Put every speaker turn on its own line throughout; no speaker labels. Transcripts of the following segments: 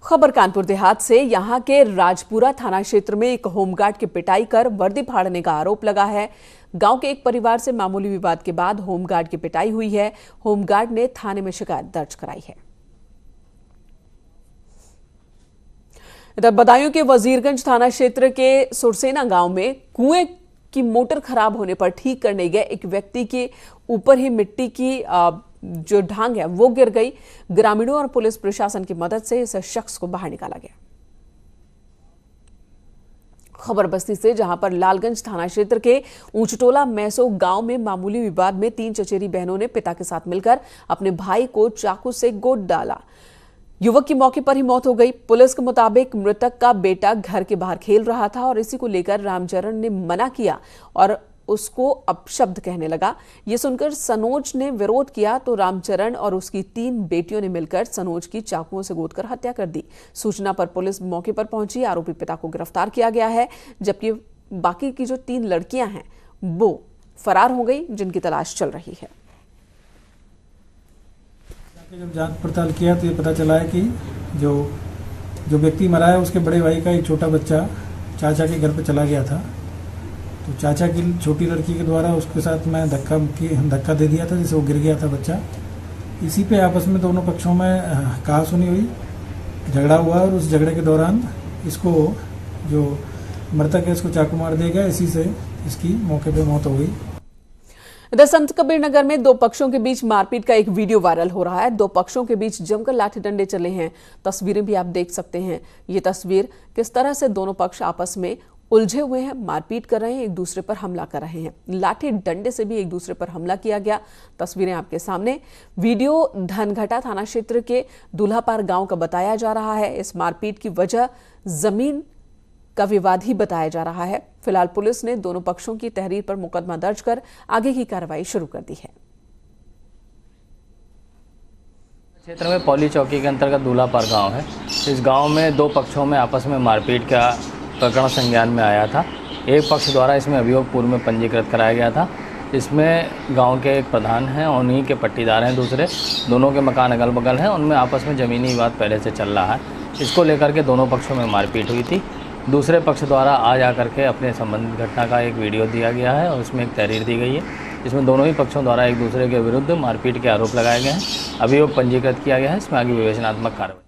खबर कानपुर देहात से। यहां के राजपुरा थाना क्षेत्र में एक होमगार्ड की पिटाई कर वर्दी फाड़ने का आरोप लगा है। गांव के एक परिवार से मामूली विवाद के बाद होमगार्ड की पिटाई हुई है। होमगार्ड ने थाने में शिकायत दर्ज कराई है। इधर बदायूं के वजीरगंज थाना क्षेत्र के सुरसेना गांव में कुएं की मोटर खराब होने पर ठीक करने गए एक व्यक्ति के ऊपर ही मिट्टी की जो ढांग है वो गिर गई। ग्रामीणों और पुलिस प्रशासन की मदद से इस शख्स को बाहर निकाला गया। खबर बस्ती से, जहां पर लालगंज थाना क्षेत्र के ऊंचटोला मैसो गांव में मामूली विवाद में 3 चचेरी बहनों ने पिता के साथ मिलकर अपने भाई को चाकू से गोद डाला। युवक की मौके पर ही मौत हो गई। पुलिस के मुताबिक मृतक का बेटा घर के बाहर खेल रहा था और इसी को लेकर रामचरण ने मना किया और उसको अपशब्द कहने लगा। ये सुनकर सनोज ने विरोध किया तो रामचरण और उसकी 3 बेटियों ने मिलकर सनोज की चाकुओं से गोदकर हत्या कर दी। सूचना पर पुलिस मौके पर पहुंची। आरोपी पिता को गिरफ्तार किया गया है, जबकि बाकी की जो 3 लड़कियां हैं वो फरार हो गई, जिनकी तलाश चल रही है।
जब जांच पड़ताल किया तो ये पता चला है कि जो व्यक्ति मरा है उसके बड़े भाई का एक छोटा बच्चा चाचा के घर पर चला गया था। तो चाचा की छोटी लड़की के द्वारा उसके साथ मैं धक्का दे दिया था, जिससे वो गिर गया था बच्चा। इसी पे आपस में दोनों पक्षों में कहासुनी हुई, झगड़ा हुआ और उस झगड़े के दौरान इसको जो मृतक है इसको चाकू मार दिया गया। इसी से इसकी मौके पे मौत हो गई।
इधर संत कबीर नगर में 2 पक्षों के बीच मारपीट का एक वीडियो वायरल हो रहा है। 2 पक्षों के बीच जमकर लाठी डंडे चले हैं। तस्वीरें भी आप देख सकते हैं। ये तस्वीर किस तरह से दोनों पक्ष आपस में उलझे हुए हैं, मारपीट कर रहे हैं, एक दूसरे पर हमला कर रहे हैं। लाठी डंडे से भी एक दूसरे पर हमला किया गया। तस्वीरें आपके सामने। वीडियो धनघटा थाना क्षेत्र के दूल्हापार गांव का बताया जा रहा है। इस मारपीट की वजह जमीन का विवाद ही बताया जा रहा है। फिलहाल पुलिस ने दोनों पक्षों की तहरीर पर मुकदमा दर्ज कर आगे की कार्रवाई शुरू कर दी है।
क्षेत्र में पौली चौकी के अंतर्गत दूल्हापार गांव है। इस गांव में 2 पक्षों में आपस में मारपीट का प्रकरण संज्ञान में आया था। एक पक्ष द्वारा इसमें अभियोग पूर्व में पंजीकृत कराया गया था। इसमें गांव के एक प्रधान हैं और उन्हीं के पट्टीदार हैं दूसरे। दोनों के मकान अगल बगल हैं। उनमें आपस में ज़मीनी विवाद पहले से चल रहा है। इसको लेकर के दोनों पक्षों में मारपीट हुई थी। दूसरे पक्ष द्वारा आज आकर के अपने संबंधित घटना का एक वीडियो दिया गया है और उसमें एक तहरीर दी गई है। इसमें दोनों ही पक्षों द्वारा एक दूसरे के विरुद्ध मारपीट के आरोप लगाए गए हैं। अभियोग पंजीकृत किया गया है। इसमें आगे विवेचनात्मक कार्रवाई।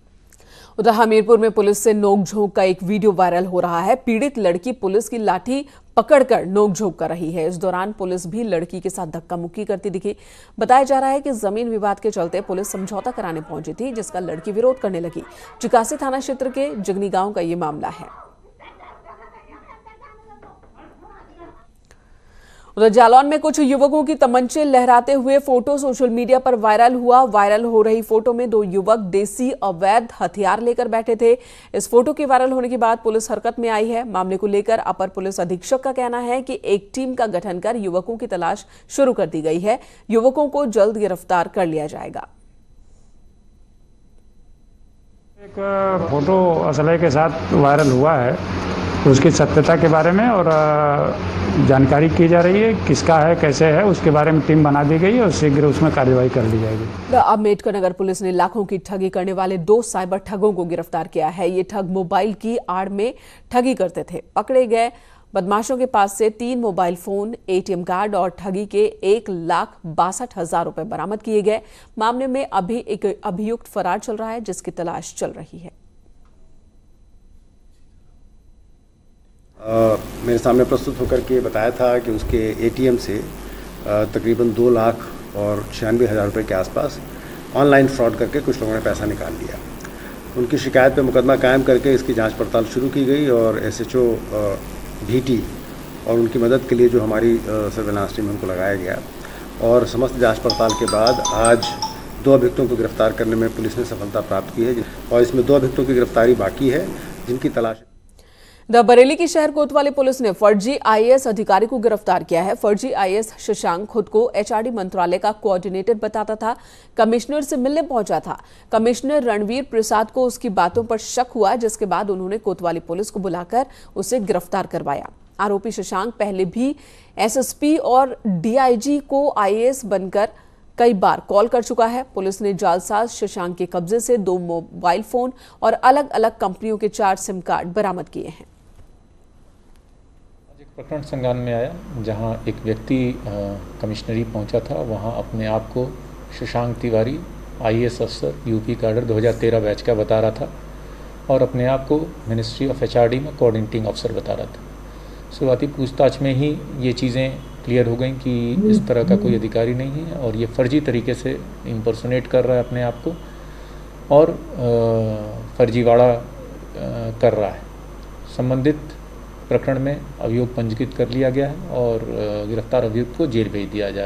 उधर हमीरपुर में पुलिस से नोकझोंक का एक वीडियो वायरल हो रहा है। पीड़ित लड़की पुलिस की लाठी पकड़कर नोकझोंक कर रही है। इस दौरान पुलिस भी लड़की के साथ धक्का मुक्की करती दिखी। बताया जा रहा है कि जमीन विवाद के चलते पुलिस समझौता कराने पहुंची थी, जिसका लड़की विरोध करने लगी। चिकासी थाना क्षेत्र के जगनी गांव का ये मामला है। उधर जालौन में कुछ युवकों की तमंचे लहराते हुए फोटो सोशल मीडिया पर वायरल हुआ। वायरल हो रही फोटो में 2 युवक देसी अवैध हथियार लेकर बैठे थे। इस फोटो के वायरल होने के बाद पुलिस हरकत में आई है। मामले को लेकर अपर पुलिस अधीक्षक का कहना है कि एक टीम का गठन कर युवकों की तलाश शुरू कर दी गई है। युवकों को जल्द गिरफ्तार कर लिया जाएगा।
एक फोटो असलहे के साथ वायरल हुआ है, उसकी सत्यता के बारे में और जानकारी की जा रही है। किसका है, कैसे है, उसके बारे में टीम बना दी गई है और शीघ्र उसमें कार्रवाई कर ली जाएगी।
अम्बेडकर नगर पुलिस ने लाखों की ठगी करने वाले 2 साइबर ठगों को 62 किया है। ये ठग मोबाइल की आड़ में ठगी करते थे। पकड़े गए बदमाशों के पास से 3 मोबाइल फोन, ATM कार्ड और ठगी के 1,62,000 रुपए बरामद किए गए। मामले में अभी एक अभियुक्त फरार चल रहा है, जिसकी तलाश चल रही है।
मेरे सामने प्रस्तुत होकर के बताया था कि उसके ATM से तकरीबन 2,96,000 रुपये के आसपास ऑनलाइन फ्रॉड करके कुछ लोगों ने पैसा निकाल लिया। उनकी शिकायत पे मुकदमा कायम करके इसकी जांच पड़ताल शुरू की गई और SHO VT और उनकी मदद के लिए जो हमारी सर्विलांस टीम उनको लगाया गया और समस्त जांच पड़ताल के बाद आज 2 अभियुक्तों को गिरफ्तार करने में पुलिस ने सफलता प्राप्त की है और इसमें 2 अभियुक्तों की गिरफ्तारी बाकी है, जिनकी तलाश।
बरेली की शहर कोतवाली पुलिस ने फर्जी IAS अधिकारी को गिरफ्तार किया है। फर्जी IAS शशांक खुद को HRD मंत्रालय का कोऑर्डिनेटर बताता था। कमिश्नर से मिलने पहुंचा था। कमिश्नर रणवीर प्रसाद को उसकी बातों पर शक हुआ, जिसके बाद उन्होंने कोतवाली पुलिस को बुलाकर उसे गिरफ्तार करवाया। आरोपी शशांक पहले भी SSP और DIG को IAS बनकर कई बार कॉल कर चुका है। पुलिस ने जालसाज शशांक के कब्जे से 2 मोबाइल फोन और अलग अलग कंपनियों के 4 सिम कार्ड बरामद किए हैं।
एक प्रकरण संज्ञान में आया जहां एक व्यक्ति कमिश्नरी पहुंचा था। वहां अपने आप को शशांक तिवारी IAS अफसर यूपी कैडर 2013 बैच का बता रहा था और अपने आप को मिनिस्ट्री ऑफ HRD में कोऑर्डिनेटिंग अफसर बता रहा था। शुरुआती पूछताछ में ही ये चीज़ें क्लियर हो गई कि इस तरह का कोई अधिकारी नहीं है और ये फर्जी तरीके से इम्पर्सोनेट कर रहा है अपने आप को और फर्जीवाड़ा कर रहा है। संबंधित प्रकरण में अभियोग पंजीकृत कर लिया गया है और गिरफ्तार अभियुक्त को जेल भेज दिया जा रहा है।